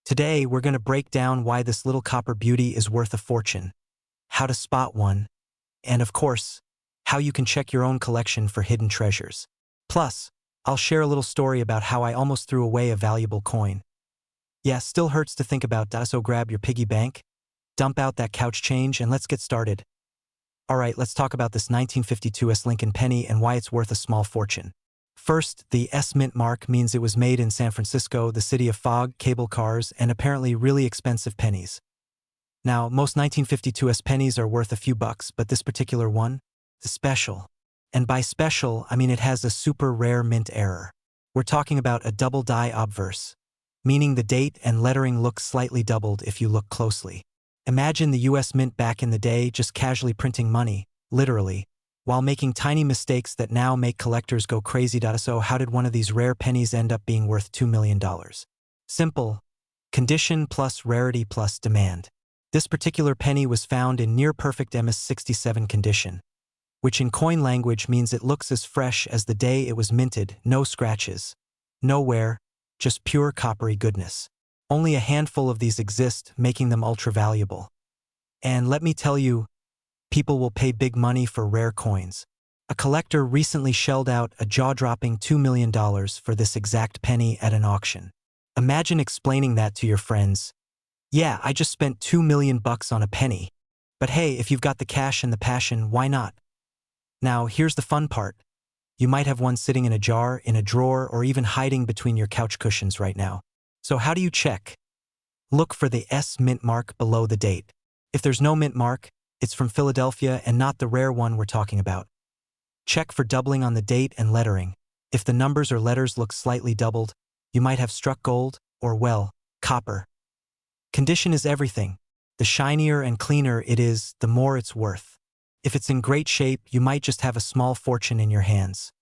Today, we're going to break down why this little copper beauty is worth a fortune, how to spot one, and of course, how you can check your own collection for hidden treasures. Plus, I'll share a little story about how I almost threw away a valuable coin. Yeah, still hurts to think about that, so grab your piggy bank, dump out that couch change, and let's get started. Alright, let's talk about this 1952 Lincoln penny and why it's worth a small fortune. First, the S mint mark means it was made in San Francisco, the city of fog, cable cars, and apparently really expensive pennies. Now, most 1952 pennies are worth a few bucks, but this particular one is special. And by special, I mean it has a super rare mint error. We're talking about a double die obverse, meaning the date and lettering look slightly doubled if you look closely. Imagine the US Mint back in the day just casually printing money, literally, while making tiny mistakes that now make collectors go crazy. So how did one of these rare pennies end up being worth $2 million? Simple. Condition plus rarity plus demand. This particular penny was found in near-perfect MS-67 condition, which in coin language means it looks as fresh as the day it was minted, no scratches, no wear, just pure coppery goodness. Only a handful of these exist, making them ultra-valuable. And let me tell you, people will pay big money for rare coins. A collector recently shelled out a jaw-dropping $2 million for this exact penny at an auction. Imagine explaining that to your friends. Yeah, I just spent $2 million on a penny. But hey, if you've got the cash and the passion, why not? Now, here's the fun part. You might have one sitting in a jar, in a drawer, or even hiding between your couch cushions right now. So how do you check? Look for the S mint mark below the date. If there's no mint mark, it's from Philadelphia and not the rare one we're talking about. Check for doubling on the date and lettering. If the numbers or letters look slightly doubled, you might have struck gold or, well, copper. Condition is everything. The shinier and cleaner it is, the more it's worth. If it's in great shape, you might just have a small fortune in your hands.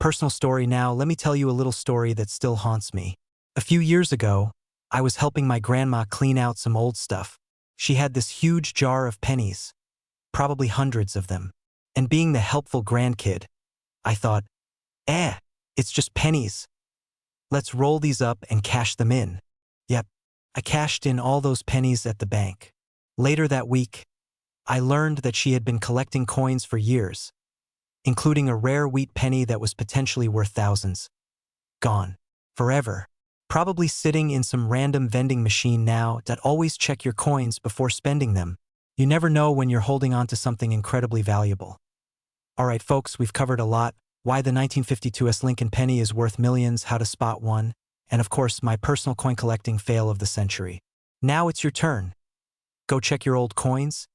Personal story now, let me tell you a little story that still haunts me. A few years ago, I was helping my grandma clean out some old stuff. She had this huge jar of pennies, probably hundreds of them. And being the helpful grandkid, I thought, it's just pennies. Let's roll these up and cash them in. Yep, I cashed in all those pennies at the bank. Later that week, I learned that she had been collecting coins for years, including a rare wheat penny that was potentially worth thousands. Gone. Forever. Probably sitting in some random vending machine now. Always check your coins before spending them. You never know when you're holding on to something incredibly valuable. Alright folks, we've covered a lot. Why the 1952 Lincoln penny is worth millions, how to spot one, and of course my personal coin collecting fail of the century. Now it's your turn. Go check your old coins,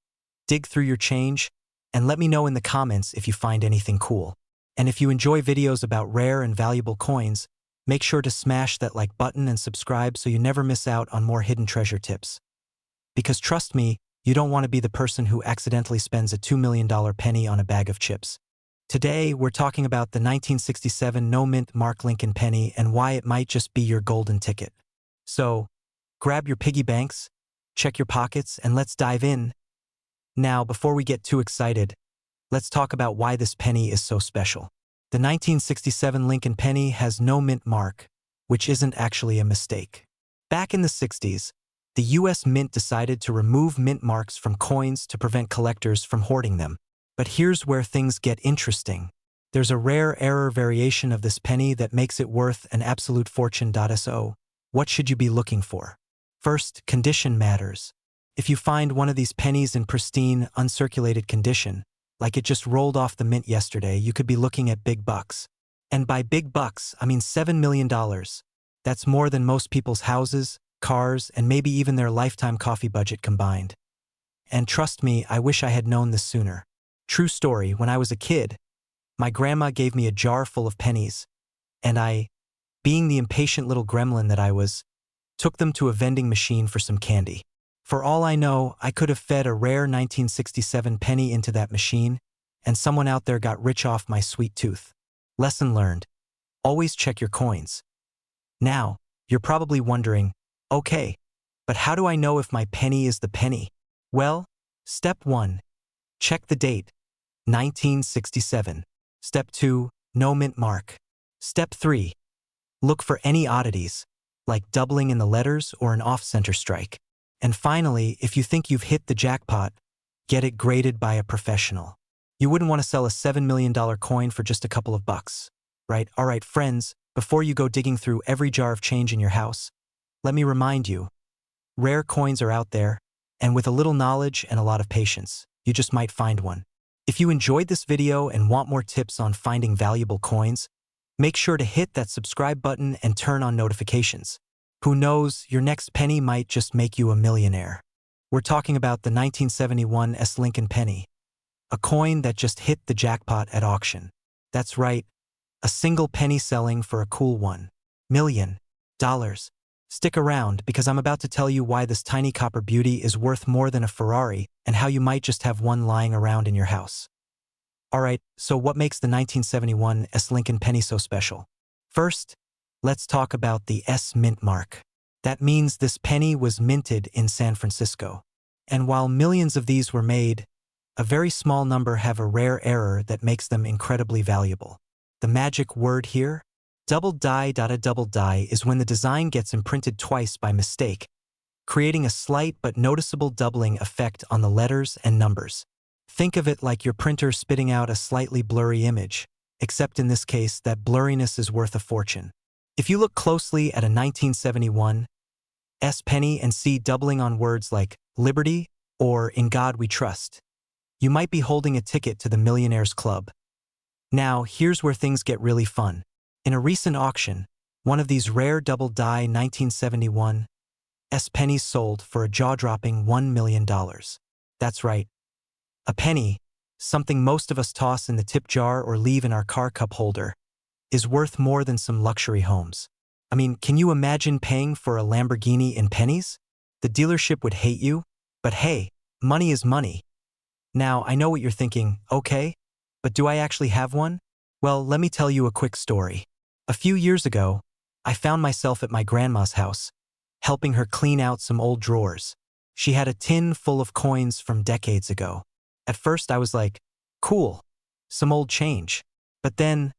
dig through your change, and let me know in the comments if you find anything cool. And if you enjoy videos about rare and valuable coins, make sure to smash that like button and subscribe so you never miss out on more hidden treasure tips. Because trust me, you don't want to be the person who accidentally spends a $2 million penny on a bag of chips. Today, we're talking about the 1967 no mint mark Lincoln penny and why it might just be your golden ticket. So, grab your piggy banks, check your pockets, and let's dive in. Now, before we get too excited, let's talk about why this penny is so special. The 1967 Lincoln penny has no mint mark, which isn't actually a mistake. Back in the 60s, the US Mint decided to remove mint marks from coins to prevent collectors from hoarding them. But here's where things get interesting. There's a rare error variation of this penny that makes it worth an absolute fortune. So, what should you be looking for? First, condition matters. If you find one of these pennies in pristine, uncirculated condition, like it just rolled off the mint yesterday, you could be looking at big bucks. And by big bucks, I mean $7 million. That's more than most people's houses, cars, and maybe even their lifetime coffee budget combined. And trust me, I wish I had known this sooner. True story, when I was a kid, my grandma gave me a jar full of pennies, and I, being the impatient little gremlin that I was, took them to a vending machine for some candy. For all I know, I could have fed a rare 1967 penny into that machine, and someone out there got rich off my sweet tooth. Lesson learned. Always check your coins. Now, you're probably wondering, okay, but how do I know if my penny is the penny? Well, step 1. Check the date. 1967. Step 2. No mint mark. Step 3. Look for any oddities. like doubling in the letters or an off-center strike. And finally, if you think you've hit the jackpot, get it graded by a professional. You wouldn't want to sell a $7 million coin for just a couple of bucks, right? All right, friends, before you go digging through every jar of change in your house, let me remind you, rare coins are out there, and with a little knowledge and a lot of patience, you just might find one. If you enjoyed this video and want more tips on finding valuable coins, make sure to hit that subscribe button and turn on notifications. Who knows, your next penny might just make you a millionaire. We're talking about the 1971 Lincoln penny, a coin that just hit the jackpot at auction. That's right, a single penny selling for a cool $1 million. Stick around because I'm about to tell you why this tiny copper beauty is worth more than a Ferrari and how you might just have one lying around in your house. Alright, so what makes the 1971 Lincoln penny so special? First, let's talk about the S mint mark. That means this penny was minted in San Francisco. And while millions of these were made, a very small number have a rare error that makes them incredibly valuable. The magic word here? Double die. A double die is when the design gets imprinted twice by mistake, creating a slight but noticeable doubling effect on the letters and numbers. Think of it like your printer spitting out a slightly blurry image, except in this case that blurriness is worth a fortune. If you look closely at a 1971 S penny and see doubling on words like liberty or in God we trust, you might be holding a ticket to the Millionaire's Club. Now, here's where things get really fun. In a recent auction, one of these rare double-die 1971 S pennies sold for a jaw-dropping $1 million. That's right. A penny, something most of us toss in the tip jar or leave in our car cup holder, is worth more than some luxury homes. I mean, can you imagine paying for a Lamborghini in pennies? The dealership would hate you, but hey, money is money. Now, I know what you're thinking, okay, but do I actually have one? Well, let me tell you a quick story. A few years ago, I found myself at my grandma's house, helping her clean out some old drawers. She had a tin full of coins from decades ago. At first I was like, cool, some old change. But then,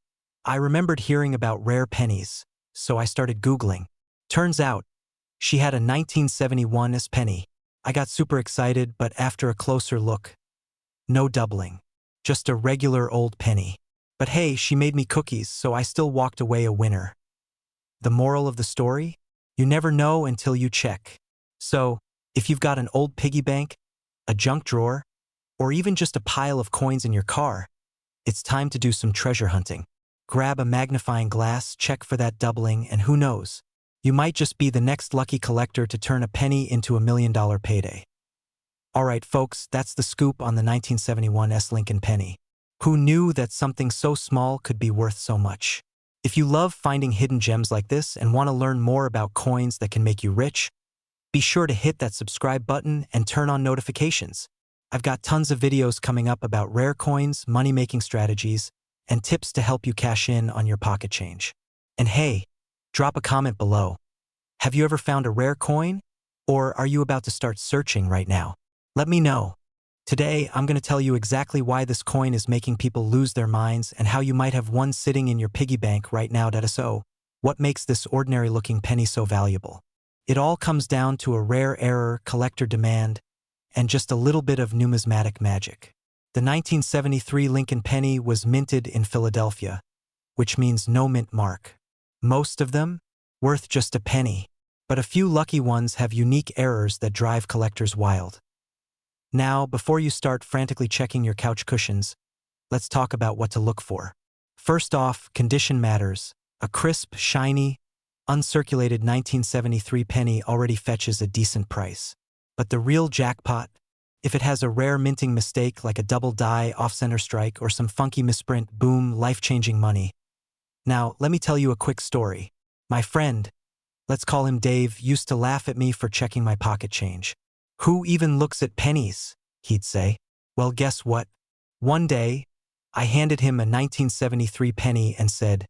I remembered hearing about rare pennies, so I started Googling. Turns out, she had a 1971 penny. I got super excited, but after a closer look, no doubling, just a regular old penny. But hey, she made me cookies, so I still walked away a winner. The moral of the story? You never know until you check. So, if you've got an old piggy bank, a junk drawer, or even just a pile of coins in your car, it's time to do some treasure hunting. Grab a magnifying glass, check for that doubling, and who knows, you might just be the next lucky collector to turn a penny into $1 million payday. Alright folks, that's the scoop on the 1971 Lincoln penny. Who knew that something so small could be worth so much? If you love finding hidden gems like this and want to learn more about coins that can make you rich, be sure to hit that subscribe button and turn on notifications. I've got tons of videos coming up about rare coins, money-making strategies, and tips to help you cash in on your pocket change. And hey, drop a comment below. Have you ever found a rare coin? Or are you about to start searching right now? Let me know. Today, I'm going to tell you exactly why this coin is making people lose their minds and how you might have one sitting in your piggy bank right now. So, what makes this ordinary-looking penny so valuable? It all comes down to a rare error, collector demand, and just a little bit of numismatic magic. The 1973 Lincoln penny was minted in Philadelphia, which means no mint mark. Most of them worth just a penny, but a few lucky ones have unique errors that drive collectors wild. Now, before you start frantically checking your couch cushions, let's talk about what to look for. First off, condition matters. A crisp, shiny, uncirculated 1973 penny already fetches a decent price. But the real jackpot, if it has a rare minting mistake like a double die, off-center strike, or some funky misprint, boom, life-changing money. Now, let me tell you a quick story. My friend, let's call him Dave, used to laugh at me for checking my pocket change. Who even looks at pennies? He'd say. Well, guess what? One day, I handed him a 1973 penny and said,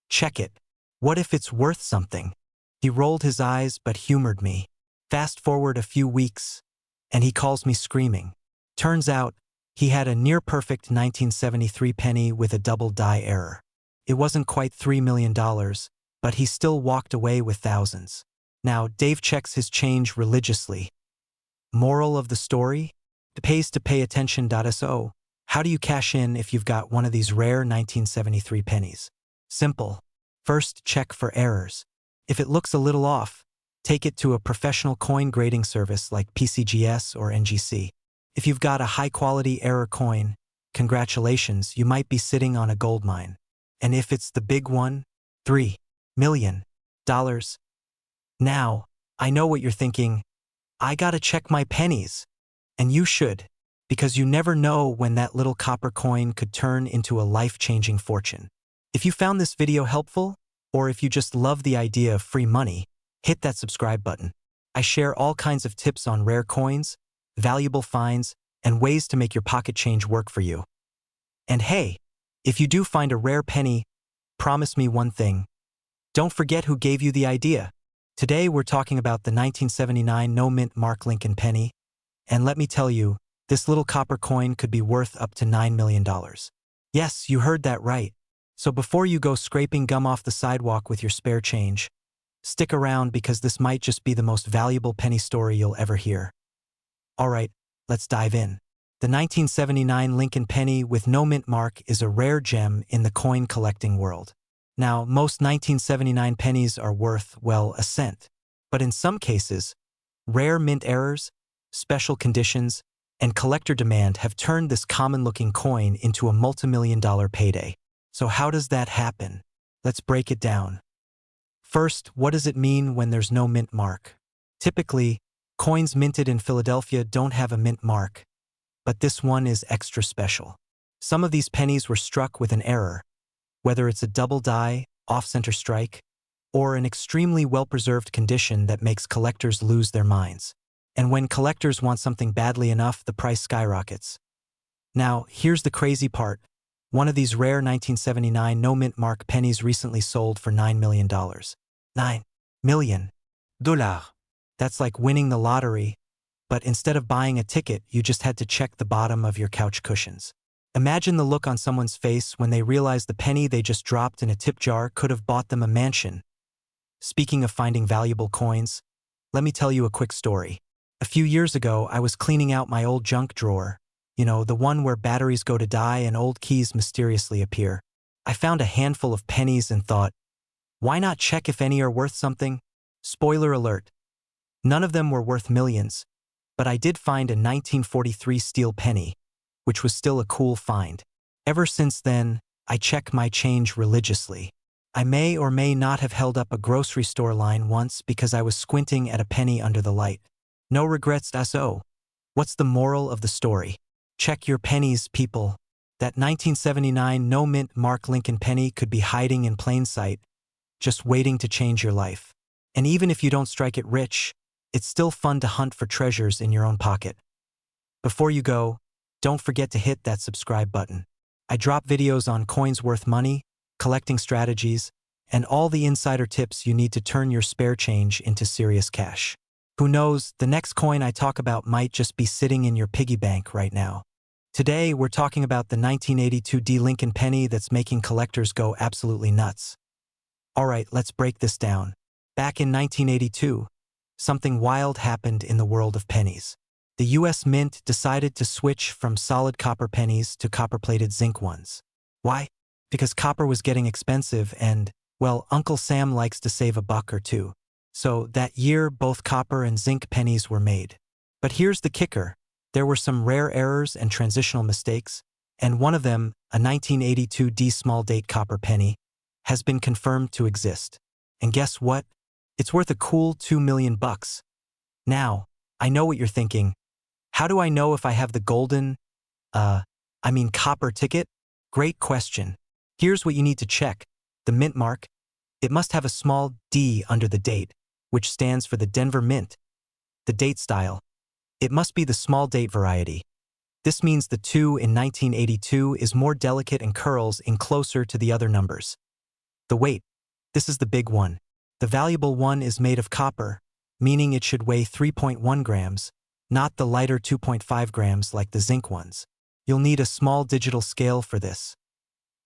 check it. What if it's worth something? He rolled his eyes but humored me. Fast forward a few weeks, and he calls me screaming. Turns out, he had a near-perfect 1973 penny with a double die error. It wasn't quite $3 million, but he still walked away with thousands. Now, Dave checks his change religiously. Moral of the story? It pays to pay attention. So, how do you cash in if you've got one of these rare 1973 pennies? Simple. First, check for errors. If it looks a little off, take it to a professional coin grading service like PCGS or NGC. If you've got a high-quality error coin, congratulations, you might be sitting on a gold mine. And if it's the big one, $3 million. Now, I know what you're thinking. I gotta check my pennies. And you should, because you never know when that little copper coin could turn into a life-changing fortune. If you found this video helpful, or if you just love the idea of free money, hit that subscribe button. I share all kinds of tips on rare coins, valuable finds, and ways to make your pocket change work for you. And hey, if you do find a rare penny, promise me one thing. Don't forget who gave you the idea. Today we're talking about the 1979 no-mint Mark Lincoln penny, and let me tell you, this little copper coin could be worth up to $9 million. Yes, you heard that right. So before you go scraping gum off the sidewalk with your spare change, stick around because this might just be the most valuable penny story you'll ever hear. Alright, let's dive in. The 1979 Lincoln penny with no mint mark is a rare gem in the coin collecting world. Now, most 1979 pennies are worth, well, a cent. But in some cases, rare mint errors, special conditions, and collector demand have turned this common-looking coin into a multi-million-dollar payday. So how does that happen? Let's break it down. First, what does it mean when there's no mint mark? Typically, coins minted in Philadelphia don't have a mint mark, but this one is extra special. Some of these pennies were struck with an error, whether it's a double die, off-center strike, or an extremely well-preserved condition that makes collectors lose their minds. And when collectors want something badly enough, the price skyrockets. Now, here's the crazy part. One of these rare 1979 no-mint mark pennies recently sold for $9 million. $9 million. That's like winning the lottery, but instead of buying a ticket, you just had to check the bottom of your couch cushions. Imagine the look on someone's face when they realize the penny they just dropped in a tip jar could have bought them a mansion. Speaking of finding valuable coins, let me tell you a quick story. A few years ago, I was cleaning out my old junk drawer. You know, the one where batteries go to die and old keys mysteriously appear. I found a handful of pennies and thought, why not check if any are worth something? Spoiler alert. None of them were worth millions, but I did find a 1943 steel penny, which was still a cool find. Ever since then, I check my change religiously. I may or may not have held up a grocery store line once because I was squinting at a penny under the light. No regrets, so. What's the moral of the story? Check your pennies, people. That 1979 no-mint Mark Lincoln penny could be hiding in plain sight, just waiting to change your life. And even if you don't strike it rich, it's still fun to hunt for treasures in your own pocket. Before you go, don't forget to hit that subscribe button. I drop videos on coins worth money, collecting strategies, and all the insider tips you need to turn your spare change into serious cash. Who knows, the next coin I talk about might just be sitting in your piggy bank right now. Today, we're talking about the 1982 D Lincoln penny that's making collectors go absolutely nuts. Alright, let's break this down. Back in 1982, something wild happened in the world of pennies. The US Mint decided to switch from solid copper pennies to copper-plated zinc ones. Why? Because copper was getting expensive and, well, Uncle Sam likes to save a buck or two. So that year, both copper and zinc pennies were made. But here's the kicker. There were some rare errors and transitional mistakes, and one of them, a 1982 D small date copper penny, has been confirmed to exist. And guess what? It's worth a cool $2 million. Now, I know what you're thinking. How do I know if I have the golden, copper ticket? Great question. Here's what you need to check. The mint mark. It must have a small D under the date, which stands for the Denver Mint. The date style. It must be the small date variety. This means the 2 in 1982 is more delicate and curls in closer to the other numbers. The weight. This is the big one. The valuable one is made of copper, meaning it should weigh 3.1 grams, not the lighter 2.5 grams like the zinc ones. You'll need a small digital scale for this.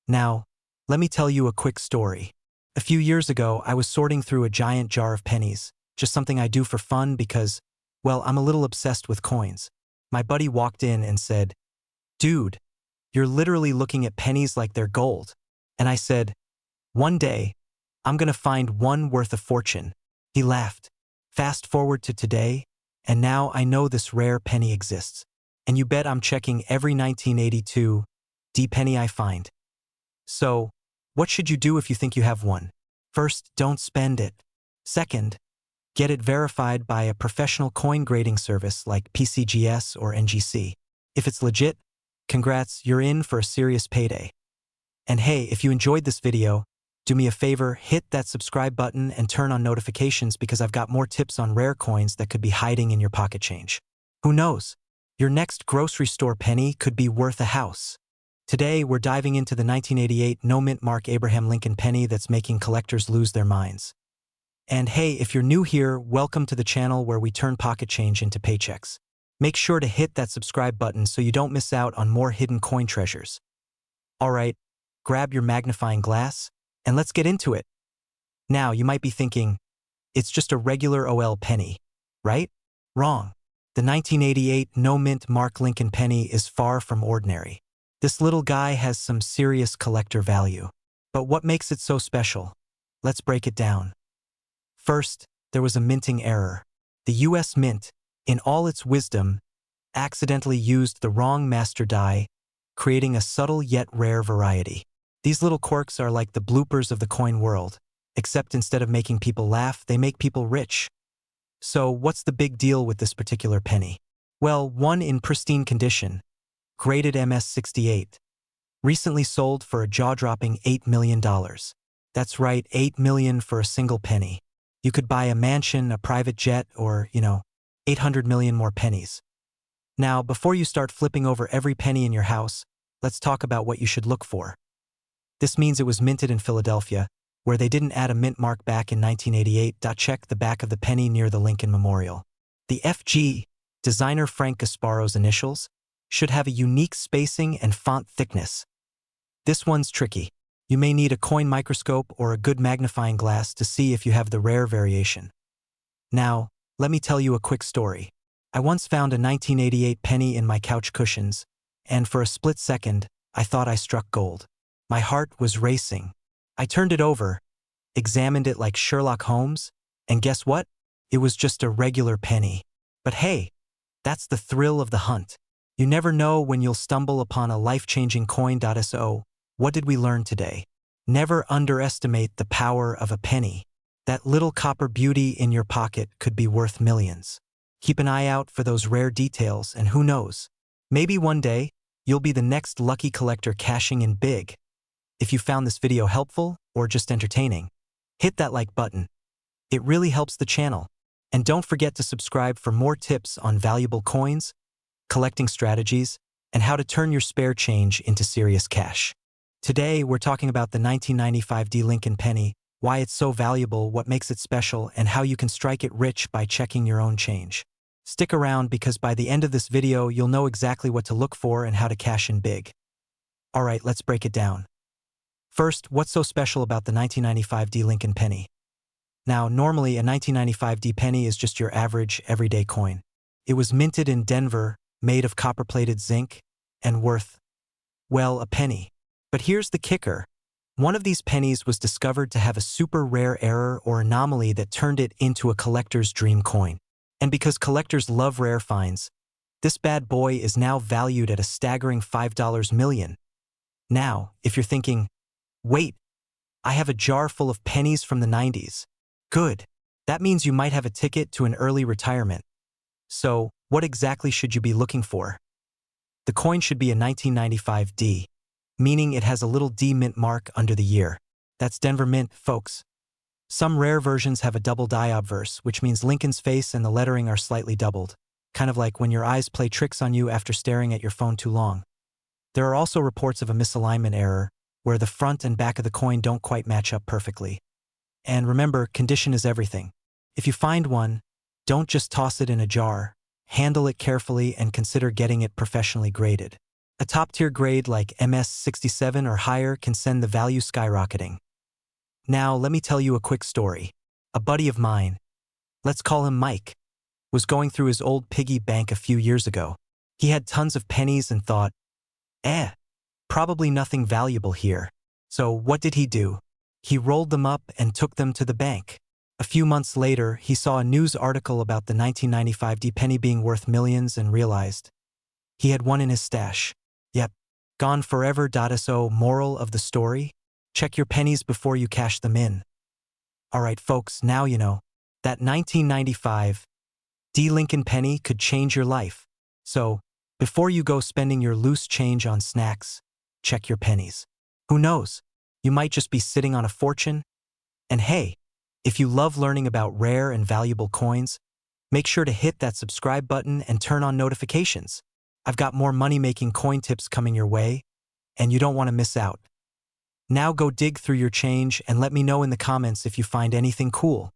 Now, let me tell you a quick story. A few years ago, I was sorting through a giant jar of pennies, just something I do for fun because, well, I'm a little obsessed with coins. My buddy walked in and said, "Dude, you're literally looking at pennies like they're gold." And I said, "One day, I'm gonna find one worth a fortune." He laughed. Fast forward to today, and now I know this rare penny exists. And you bet I'm checking every 1982 D penny I find. So, what should you do if you think you have one? First, don't spend it. Second, get it verified by a professional coin grading service like PCGS or NGC. If it's legit, congrats, you're in for a serious payday. And hey, if you enjoyed this video, do me a favor, hit that subscribe button and turn on notifications because I've got more tips on rare coins that could be hiding in your pocket change. Who knows? Your next grocery store penny could be worth a house. Today, we're diving into the 1988 no-mint mark Abraham Lincoln penny that's making collectors lose their minds. And hey, if you're new here, welcome to the channel where we turn pocket change into paychecks. Make sure to hit that subscribe button so you don't miss out on more hidden coin treasures. Alright, grab your magnifying glass, and let's get into it. Now, you might be thinking, it's just a regular OL penny, right? Wrong. The 1988 no-mint mark Lincoln penny is far from ordinary. This little guy has some serious collector value. But what makes it so special? Let's break it down. First, there was a minting error. The US Mint, in all its wisdom, accidentally used the wrong master die, creating a subtle yet rare variety. These little quirks are like the bloopers of the coin world, except instead of making people laugh, they make people rich. So what's the big deal with this particular penny? Well, one in pristine condition, graded MS-68, recently sold for a jaw-dropping $8 million. That's right, $8 million for a single penny. You could buy a mansion, a private jet, or, 800 million more pennies. Now, before you start flipping over every penny in your house, let's talk about what you should look for. This means it was minted in Philadelphia, where they didn't add a mint mark back in 1988. Check the back of the penny near the Lincoln Memorial. The FG, designer Frank Gasparo's initials, should have a unique spacing and font thickness. This one's tricky. You may need a coin microscope or a good magnifying glass to see if you have the rare variation. Now, let me tell you a quick story. I once found a 1988 penny in my couch cushions, and for a split second, I thought I struck gold. My heart was racing. I turned it over, examined it like Sherlock Holmes, and guess what? It was just a regular penny. But hey, that's the thrill of the hunt. You never know when you'll stumble upon a life-changing coin. So, what did we learn today? Never underestimate the power of a penny. That little copper beauty in your pocket could be worth millions. Keep an eye out for those rare details, and who knows? Maybe one day, you'll be the next lucky collector cashing in big. If you found this video helpful or just entertaining, hit that like button. It really helps the channel. And don't forget to subscribe for more tips on valuable coins, collecting strategies, and how to turn your spare change into serious cash. Today, we're talking about the 1995 D Lincoln penny, why it's so valuable, what makes it special, and how you can strike it rich by checking your own change. Stick around because by the end of this video, you'll know exactly what to look for and how to cash in big. Alright, let's break it down. First, what's so special about the 1995 D Lincoln penny? Now, normally a 1995 D penny is just your average, everyday coin. It was minted in Denver, made of copper-plated zinc, and worth, well, a penny. But here's the kicker. One of these pennies was discovered to have a super rare error or anomaly that turned it into a collector's dream coin. And because collectors love rare finds, this bad boy is now valued at a staggering $5 million. Now, if you're thinking, wait, I have a jar full of pennies from the 90s. Good. That means you might have a ticket to an early retirement. So, what exactly should you be looking for? The coin should be a 1995 D, meaning it has a little D mint mark under the year. That's Denver Mint, folks. Some rare versions have a double die obverse, which means Lincoln's face and the lettering are slightly doubled, kind of like when your eyes play tricks on you after staring at your phone too long. There are also reports of a misalignment error, where the front and back of the coin don't quite match up perfectly. And remember, condition is everything. If you find one, don't just toss it in a jar. Handle it carefully and consider getting it professionally graded. A top-tier grade like MS-67 or higher can send the value skyrocketing. Now, let me tell you a quick story. A buddy of mine, let's call him Mike, was going through his old piggy bank a few years ago. He had tons of pennies and thought, probably nothing valuable here. So what did he do? He rolled them up and took them to the bank. A few months later, he saw a news article about the 1995 penny being worth millions and realized he had one in his stash. Yep, gone forever. So, moral of the story? Check your pennies before you cash them in. Alright folks, now you know. That 1995 Lincoln penny could change your life. So, before you go spending your loose change on snacks, check your pennies. Who knows? You might just be sitting on a fortune. And hey, if you love learning about rare and valuable coins, make sure to hit that subscribe button and turn on notifications. I've got more money-making coin tips coming your way, and you don't want to miss out. Now go dig through your change and let me know in the comments if you find anything cool.